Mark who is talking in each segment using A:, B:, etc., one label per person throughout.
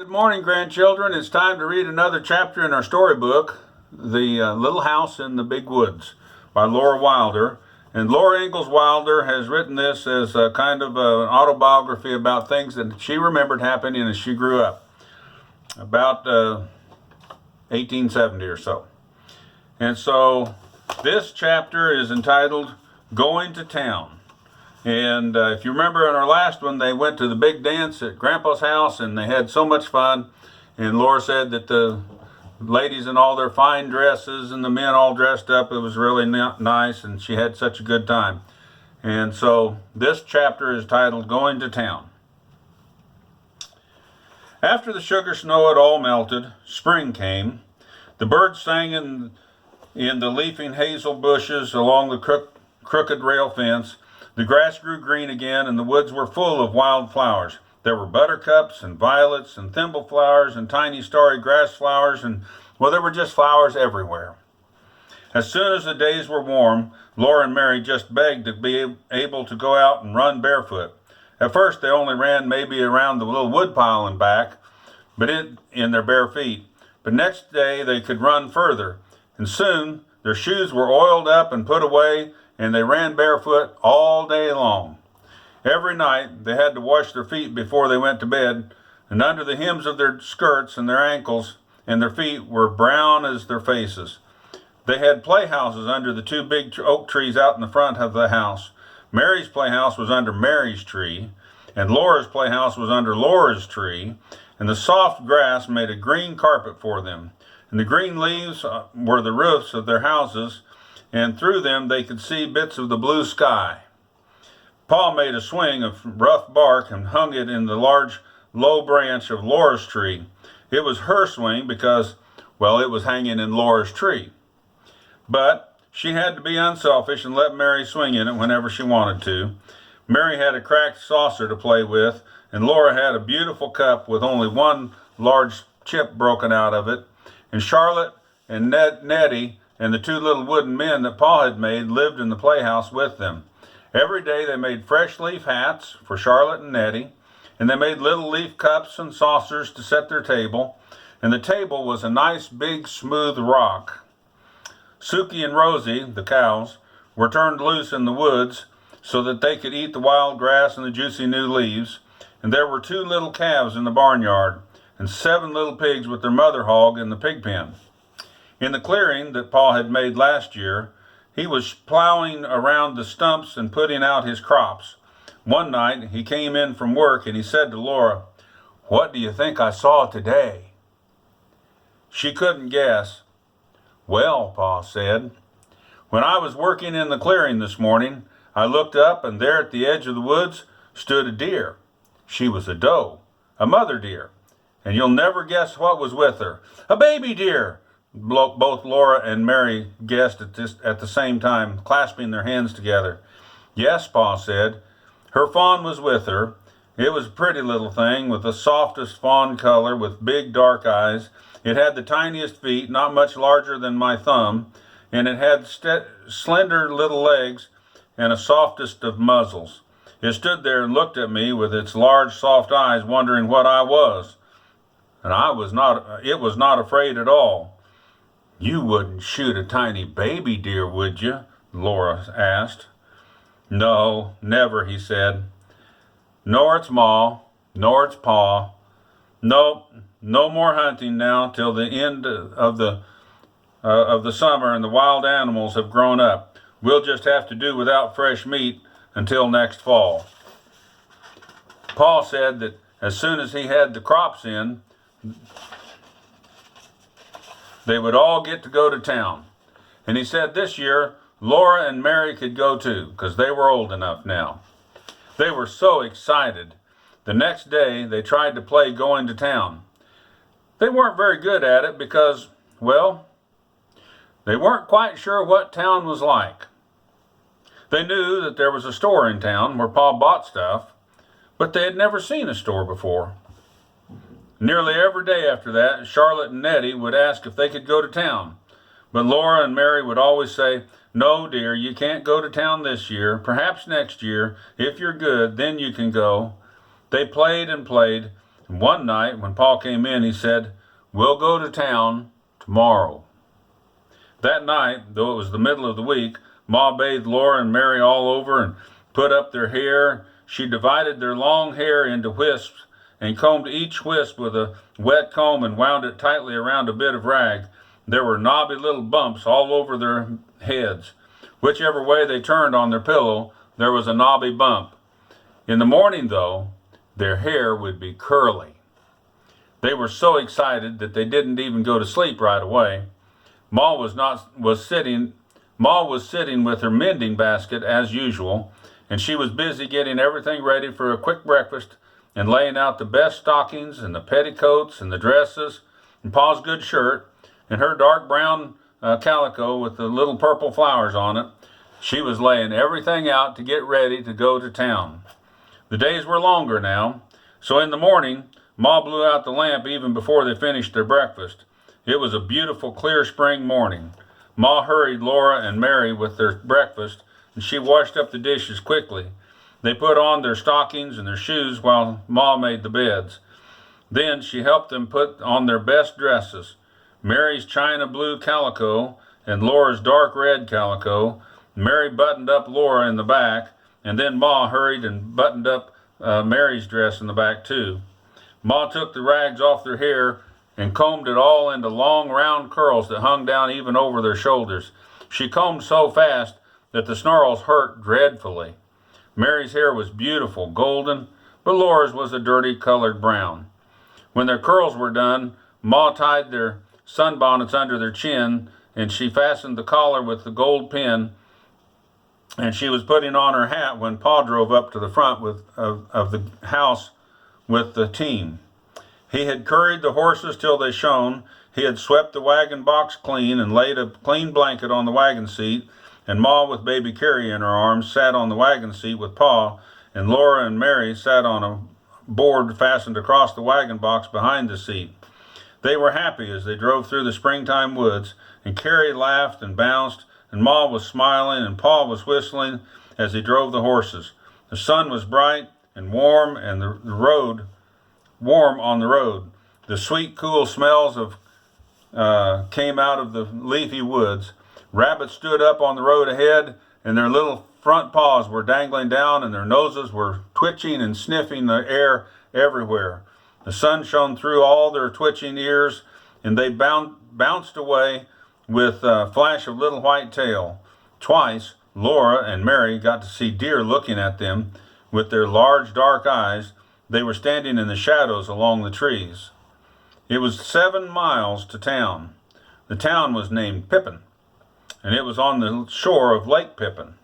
A: Good morning, grandchildren. It's time to read another chapter in our storybook, The Little House in the Big Woods by Laura Wilder. And Laura Ingalls Wilder has written this as a kind of an autobiography about things that she remembered happening as she grew up, about 1870 or so. And so this chapter is entitled Going to Town. And if you remember in our last one, they went to the big dance at Grandpa's house and they had so much fun. And Laura said that the ladies in all their fine dresses and the men all dressed up, it was really nice and she had such a good time. And so this chapter is titled Going to Town. After the sugar snow had all melted, spring came. The birds sang in the leafing hazel bushes along the crooked rail fence. The grass grew green again, and the woods were full of wild flowers. There were buttercups and violets and thimble flowers and tiny starry grass flowers, and, well, there were just flowers everywhere. As soon as the days were warm, Laura and Mary just begged to be able to go out and run barefoot. At first, they only ran maybe around the little woodpile and back, but in their bare feet. But next day, they could run further, and soon their shoes were oiled up and put away, and they ran barefoot all day long. Every night they had to wash their feet before they went to bed, and under the hems of their skirts and their ankles and their feet were brown as their faces. They had playhouses under the two big oak trees out in the front of the house. Mary's playhouse was under Mary's tree, and Laura's playhouse was under Laura's tree, and the soft grass made a green carpet for them, and the green leaves were the roofs of their houses, and through them they could see bits of the blue sky. Pa made a swing of rough bark and hung it in the large low branch of Laura's tree. It was her swing because, well, it was hanging in Laura's tree. But she had to be unselfish and let Mary swing in it whenever she wanted to. Mary had a cracked saucer to play with, and Laura had a beautiful cup with only one large chip broken out of it, and Charlotte and Nettie and the two little wooden men that Pa had made lived in the playhouse with them. Every day they made fresh leaf hats for Charlotte and Nettie, and they made little leaf cups and saucers to set their table, and the table was a nice big smooth rock. Suki and Rosie, the cows, were turned loose in the woods so that they could eat the wild grass and the juicy new leaves, and there were 2 little calves in the barnyard, and 7 little pigs with their mother hog in the pig pen. In the clearing that Pa had made last year, he was plowing around the stumps and putting out his crops. One night he came in from work and he said to Laura, "What do you think I saw today?" She couldn't guess. "Well," Pa said, "when I was working in the clearing this morning, I looked up and there at the edge of the woods stood a deer. She was a doe, a mother deer, and you'll never guess what was with her. A baby deer!" Both Laura and Mary guessed at the same time, clasping their hands together. "Yes," Pa said, "her fawn was with her. It was a pretty little thing with the softest fawn color with big dark eyes. It had the tiniest feet, not much larger than my thumb, and it had slender little legs and a softest of muzzles. It stood there and looked at me with its large soft eyes, wondering what I was. And it was not afraid at all." "You wouldn't shoot a tiny baby deer, would you?" Laura asked. "No, never," he said. "Nor its ma, nor its pa. Nope, no more hunting now till the end of the summer and the wild animals have grown up. We'll just have to do without fresh meat until next fall." Pa said that as soon as he had the crops in, they would all get to go to town. And he said this year, Laura and Mary could go too, because they were old enough now. They were so excited. The next day, they tried to play going to town. They weren't very good at it because, well, they weren't quite sure what town was like. They knew that there was a store in town where Pa bought stuff, but they had never seen a store before. Nearly every day after that, Charlotte and Nettie would ask if they could go to town. But Laura and Mary would always say, "No, dear, you can't go to town this year. Perhaps next year, if you're good, then you can go." They played and played, And one night when Pa came in, he said, "We'll go to town tomorrow." That night, though it was the middle of the week, Ma bathed Laura and Mary all over and put up their hair. She divided their long hair into wisps and combed each wisp with a wet comb and wound it tightly around a bit of rag. There were knobby little bumps all over their heads. Whichever way they turned on their pillow, there was a knobby bump. In the morning, though, their hair would be curly. They were so excited that they didn't even go to sleep right away. Ma was sitting with her mending basket as usual, and she was busy getting everything ready for a quick breakfast and laying out the best stockings and the petticoats and the dresses and Pa's good shirt and her dark brown calico with the little purple flowers on it. She was laying everything out to get ready to go to town. The days were longer now, so in the morning, Ma blew out the lamp even before they finished their breakfast. It was a beautiful, clear spring morning. Ma hurried Laura and Mary with their breakfast, and she washed up the dishes quickly. They put on their stockings and their shoes while Ma made the beds. Then she helped them put on their best dresses, Mary's china blue calico and Laura's dark red calico. Mary buttoned up Laura in the back, and then Ma hurried and buttoned up Mary's dress in the back too. Ma took the rags off their hair and combed it all into long round curls that hung down even over their shoulders. She combed so fast that the snarls hurt dreadfully. Mary's hair was beautiful, golden, but Laura's was a dirty colored brown. When their curls were done, Ma tied their sunbonnets under their chin, and she fastened the collar with the gold pin, and she was putting on her hat when Pa drove up to the front of the house with the team. He had curried the horses till they shone. He had swept the wagon box clean and laid a clean blanket on the wagon seat, and Ma, with baby Carrie in her arms, sat on the wagon seat with Pa, and Laura and Mary sat on a board fastened across the wagon box behind the seat. They were happy as they drove through the springtime woods, and Carrie laughed and bounced, and Ma was smiling, and Pa was whistling as he drove the horses. The sun was bright and warm, and the road warm on the road. The sweet, cool smells came out of the leafy woods. Rabbits stood up on the road ahead, and their little front paws were dangling down, and their noses were twitching and sniffing the air everywhere. The sun shone through all their twitching ears, and they bounced away with a flash of little white tail. Twice, Laura and Mary got to see deer looking at them with their large dark eyes. They were standing in the shadows along the trees. It was 7 miles to town. The town was named Pippin, and it was on the shore of Lake Pippin.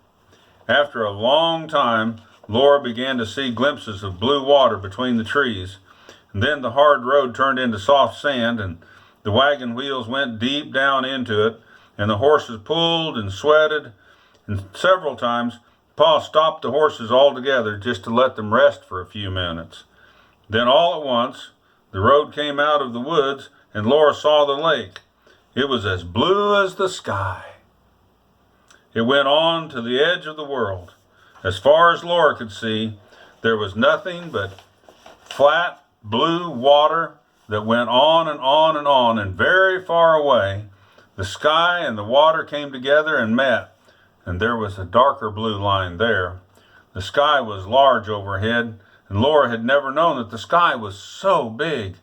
A: After a long time, Laura began to see glimpses of blue water between the trees, and then the hard road turned into soft sand, and the wagon wheels went deep down into it, and the horses pulled and sweated, and several times Pa stopped the horses altogether just to let them rest for a few minutes. Then all at once, the road came out of the woods, and Laura saw the lake. It was as blue as the sky. It went on to the edge of the world. As far as Laura could see, there was nothing but flat blue water that went on and on and on, and very far away, the sky and the water came together and met, and there was a darker blue line there. The sky was large overhead, and Laura had never known that the sky was so big.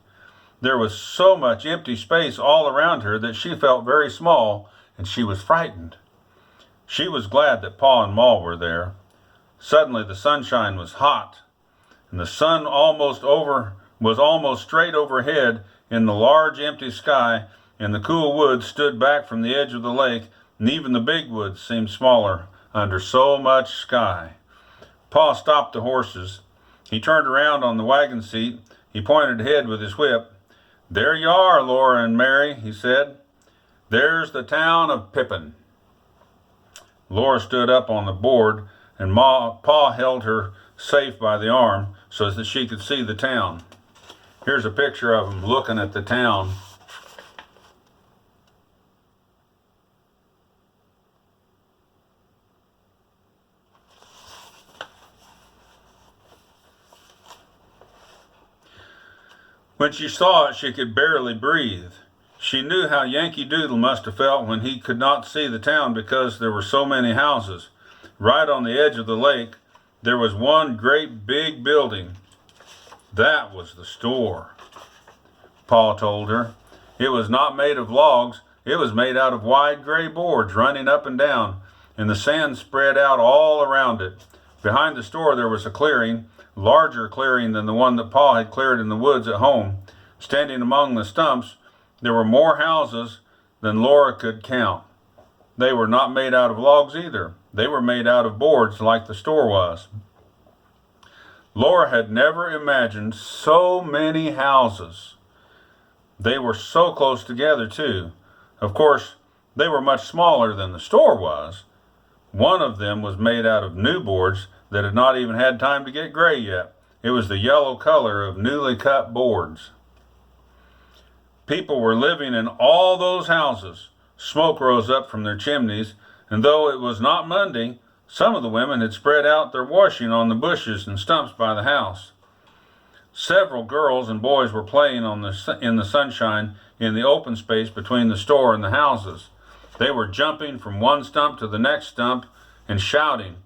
A: There was so much empty space all around her that she felt very small, and she was frightened. She was glad that Pa and Ma were there. Suddenly the sunshine was hot, and the sun was almost straight overhead in the large empty sky, and the cool woods stood back from the edge of the lake, and even the big woods seemed smaller under so much sky. Pa stopped the horses. He turned around on the wagon seat. He pointed ahead with his whip. "There you are, Laura and Mary," he said. "There's the town of Pippin." Laura stood up on the board, and Pa held her safe by the arm so that she could see the town. Here's a picture of them looking at the town. When she saw it, she could barely breathe. She knew how Yankee Doodle must have felt when he could not see the town because there were so many houses. Right on the edge of the lake, there was one great big building. That was the store, Pa told her. It was not made of logs. It was made out of wide gray boards running up and down, and the sand spread out all around it. Behind the store there was a clearing, larger clearing than the one that Pa had cleared in the woods at home. Standing among the stumps, there were more houses than Laura could count. They were not made out of logs either. They were made out of boards like the store was. Laura had never imagined so many houses. They were so close together, too. Of course, they were much smaller than the store was. One of them was made out of new boards that had not even had time to get gray yet. It was the yellow color of newly cut boards. People were living in all those houses. Smoke rose up from their chimneys, and though it was not Monday, some of the women had spread out their washing on the bushes and stumps by the house. Several girls and boys were playing in the sunshine in the open space between the store and the houses. They were jumping from one stump to the next stump and shouting.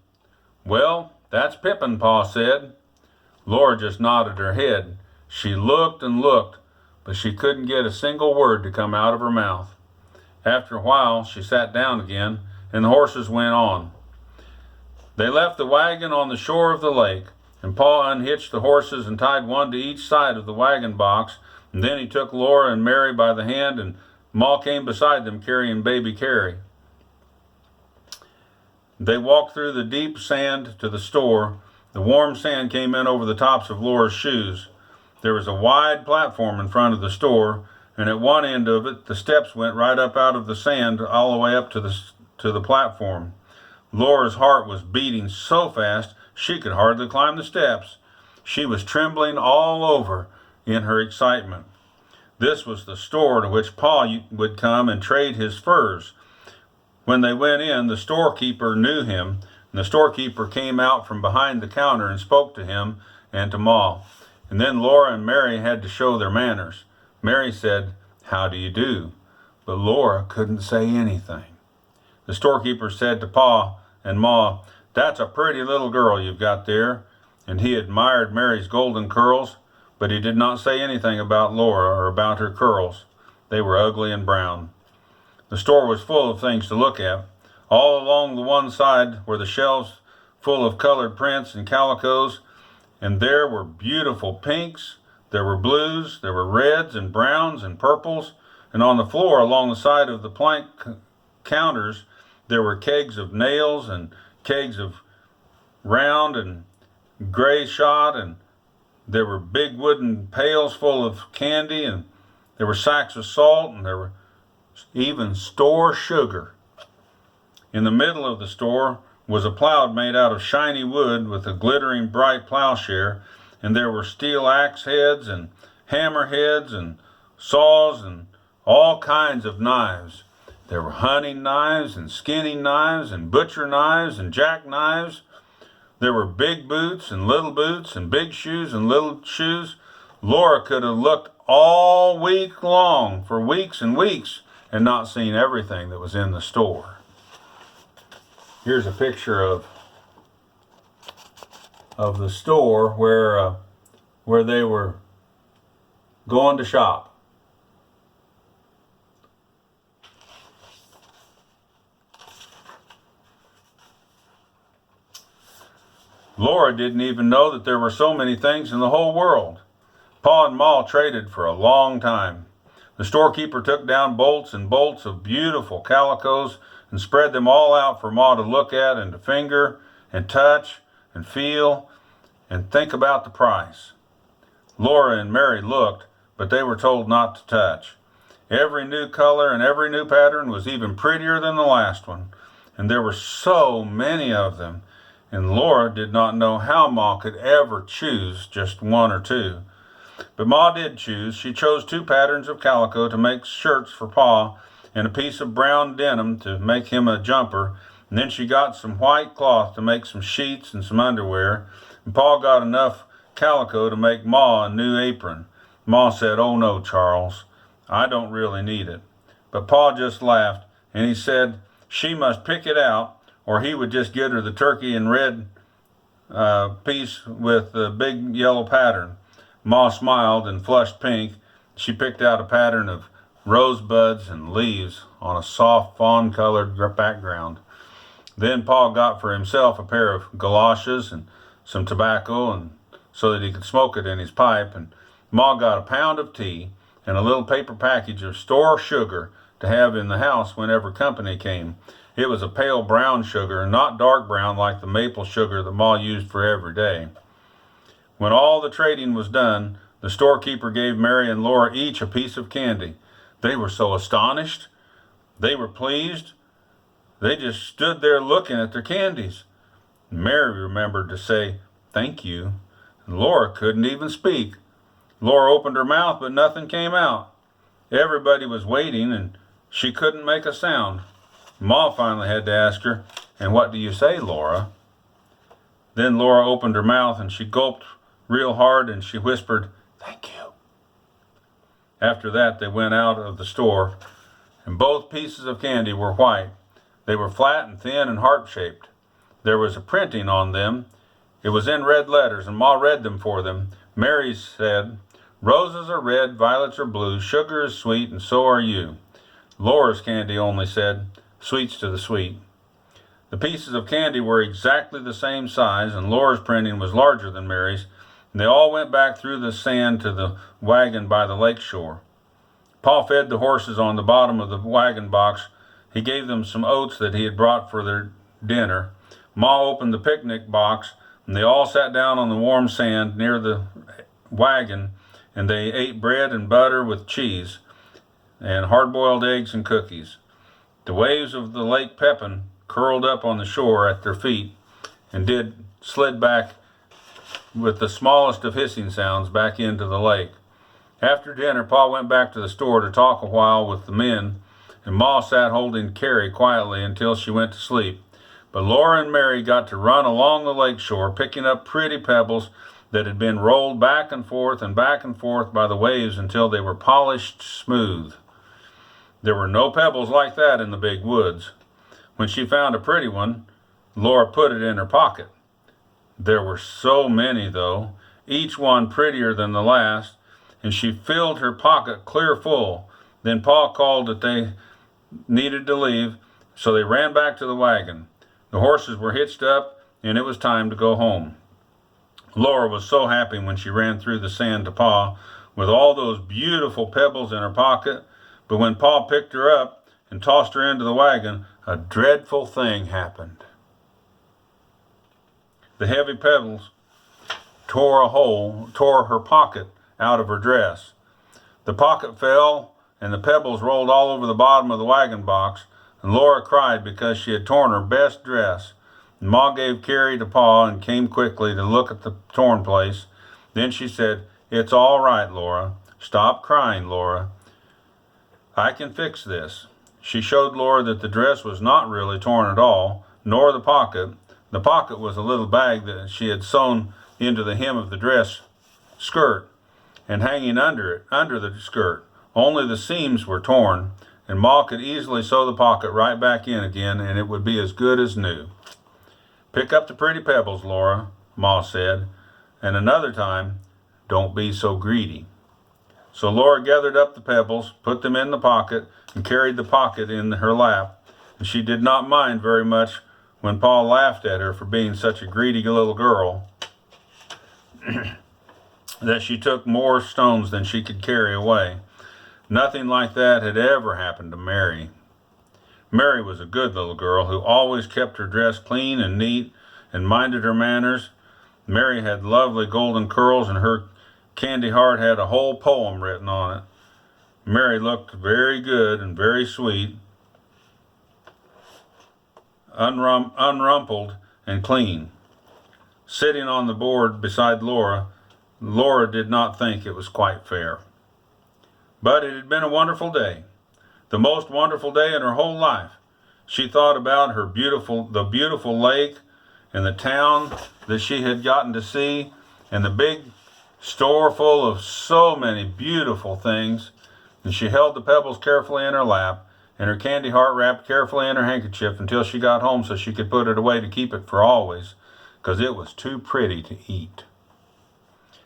A: "Well, that's Pippin," Pa said. Laura just nodded her head. She looked and looked, but she couldn't get a single word to come out of her mouth. After a while, she sat down again, and the horses went on. They left the wagon on the shore of the lake, and Pa unhitched the horses and tied one to each side of the wagon box, and then he took Laura and Mary by the hand, and Ma came beside them carrying baby Carrie. They walked through the deep sand to the store. The warm sand came in over the tops of Laura's shoes. There was a wide platform in front of the store, and at one end of it, the steps went right up out of the sand all the way up to the platform. Laura's heart was beating so fast she could hardly climb the steps. She was trembling all over in her excitement. This was the store to which Pa would come and trade his furs. When they went in, the storekeeper knew him, and the storekeeper came out from behind the counter and spoke to him and to Ma. And then Laura and Mary had to show their manners. Mary said, "How do you do?" But Laura couldn't say anything. The storekeeper said to Pa and Ma, "That's a pretty little girl you've got there." And he admired Mary's golden curls, but he did not say anything about Laura or about her curls. They were ugly and brown. The store was full of things to look at. All along the one side were the shelves full of colored prints and calicos, and there were beautiful pinks, there were blues, there were reds and browns and purples, and on the floor along the side of the plank counters there were kegs of nails and kegs of round and gray shot, and there were big wooden pails full of candy, and there were sacks of salt, and there were even store sugar. In the middle of the store was a plow made out of shiny wood with a glittering bright plowshare, and there were steel axe heads and hammer heads and saws and all kinds of knives. There were hunting knives and skinning knives and butcher knives and jackknives. There were big boots and big shoes and little shoes. Laura could have looked all week long for weeks and weeks and not seen everything that was in the store. Here's a picture of the store where they were going to shop. Laura didn't even know that there were so many things in the whole world. Pa and Ma traded for a long time. The storekeeper took down bolts and bolts of beautiful calicos and spread them all out for Ma to look at and to finger and touch and feel and think about the price. Laura and Mary looked, but they were told not to touch. Every new color and every new pattern was even prettier than the last one, and there were so many of them, and Laura did not know how Ma could ever choose just one or two. But Ma did choose. She chose 2 patterns of calico to make shirts for Pa and a piece of brown denim to make him a jumper, and then she got some white cloth to make some sheets and some underwear, and Pa got enough calico to make Ma a new apron. Ma said, "Oh no, Charles, I don't really need it." But Pa just laughed, and he said she must pick it out, or he would just get her the turkey and red piece with the big yellow pattern. Ma smiled and flushed pink. She picked out a pattern of rosebuds and leaves on a soft fawn-colored background. Then Pa got for himself a pair of galoshes and some tobacco, and so that he could smoke it in his pipe, and Ma got a pound of tea and a little paper package of store sugar to have in the house whenever company came. It was a pale brown sugar, not dark brown like the maple sugar that Ma used for every day. When all the trading was done, the storekeeper gave Mary and Laura each a piece of candy. They were so astonished. They were pleased. They just stood there looking at their candies. Mary remembered to say, "Thank you." And Laura couldn't even speak. Laura opened her mouth, but nothing came out. Everybody was waiting, and she couldn't make a sound. Ma finally had to ask her, "And what do you say, Laura?" Then Laura opened her mouth, and she gulped real hard, and she whispered, "Thank you." After that, they went out of the store, and both pieces of candy were white. They were flat and thin and heart-shaped. There was a printing on them. It was in red letters, and Ma read them for them. Mary said, "Roses are red, violets are blue, sugar is sweet, and so are you." Laura's candy only said, "Sweets to the sweet." The pieces of candy were exactly the same size, and Laura's printing was larger than Mary's, and they all went back through the sand to the wagon by the lake shore. Pa fed the horses on the bottom of the wagon box. He gave them some oats that he had brought for their dinner. Ma opened the picnic box, and they all sat down on the warm sand near the wagon, and they ate bread and butter with cheese and hard-boiled eggs and cookies. The waves of the Lake Pepin curled up on the shore at their feet and slid back with the smallest of hissing sounds back into the lake. After dinner, Pa went back to the store to talk a while with the men, and Ma sat holding Carrie quietly until she went to sleep. But Laura and Mary got to run along the lake shore, picking up pretty pebbles that had been rolled back and forth by the waves until they were polished smooth. There were no pebbles like that in the big woods. When she found a pretty one, Laura put it in her pocket. There were so many, though, each one prettier than the last, and she filled her pocket clear full. Then Pa called that they needed to leave, so they ran back to the wagon. The horses were hitched up, and it was time to go home. Laura was so happy when she ran through the sand to Pa with all those beautiful pebbles in her pocket, but when Pa picked her up and tossed her into the wagon, a dreadful thing happened. The heavy pebbles tore her pocket out of her dress. The pocket fell, and the pebbles rolled all over the bottom of the wagon box, and Laura cried because she had torn her best dress. And Ma gave Carrie to Pa and came quickly to look at the torn place. Then she said, "It's all right, Laura. Stop crying, Laura. I can fix this." She showed Laura that the dress was not really torn at all, nor the pocket. The pocket was a little bag that she had sewn into the hem of the dress skirt and hanging under the skirt. Only the seams were torn, and Ma could easily sew the pocket right back in again, and it would be as good as new. "Pick up the pretty pebbles, Laura," Ma said, "and another time, don't be so greedy." So Laura gathered up the pebbles, put them in the pocket, and carried the pocket in her lap, and she did not mind very much when Pa laughed at her for being such a greedy little girl that she took more stones than she could carry away. Nothing like that had ever happened to Mary. Mary was a good little girl who always kept her dress clean and neat and minded her manners. Mary had lovely golden curls, and her candy heart had a whole poem written on it. Mary looked very good and very sweet, unrumpled and clean. Sitting on the board beside Laura, Laura did not think it was quite fair. But it had been a wonderful day, the most wonderful day in her whole life. She thought about the beautiful lake and the town that she had gotten to see, and the big store full of so many beautiful things, and she held the pebbles carefully in her lap, and her candy heart wrapped carefully in her handkerchief until she got home so she could put it away to keep it for always, because it was too pretty to eat.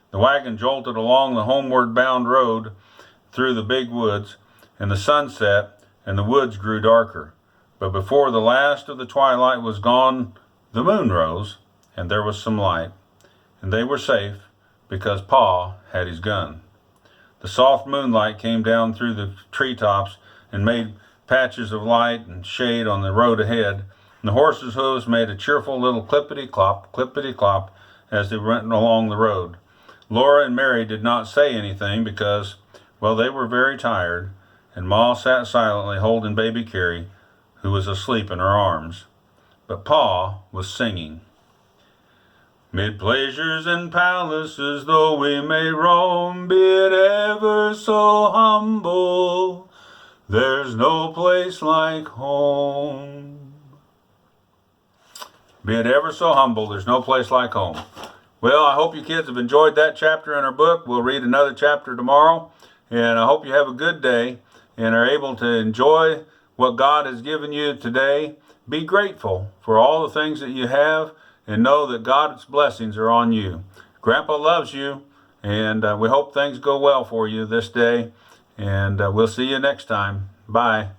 A: The wagon jolted along the homeward bound road through the big woods, and the sun set, and the woods grew darker. But before the last of the twilight was gone, the moon rose, and there was some light, and they were safe because Pa had his gun. The soft moonlight came down through the treetops and made patches of light and shade on the road ahead, and the horses' hooves made a cheerful little clippity-clop, as they went along the road. Laura and Mary did not say anything because, well, they were very tired, and Ma sat silently holding baby Carrie, who was asleep in her arms. But Pa was singing. Mid pleasures and palaces though we may roam, be it ever so humble, there's no place like home. Be it ever so humble, there's no place like home. Well, I hope you kids have enjoyed that chapter in our book. We'll read another chapter tomorrow, and I hope you have a good day and are able to enjoy what God has given you today. Be grateful for all the things that you have, and know that God's blessings are on you. Grandpa loves you, and we hope things go well for you this day, and we'll see you next time. Bye.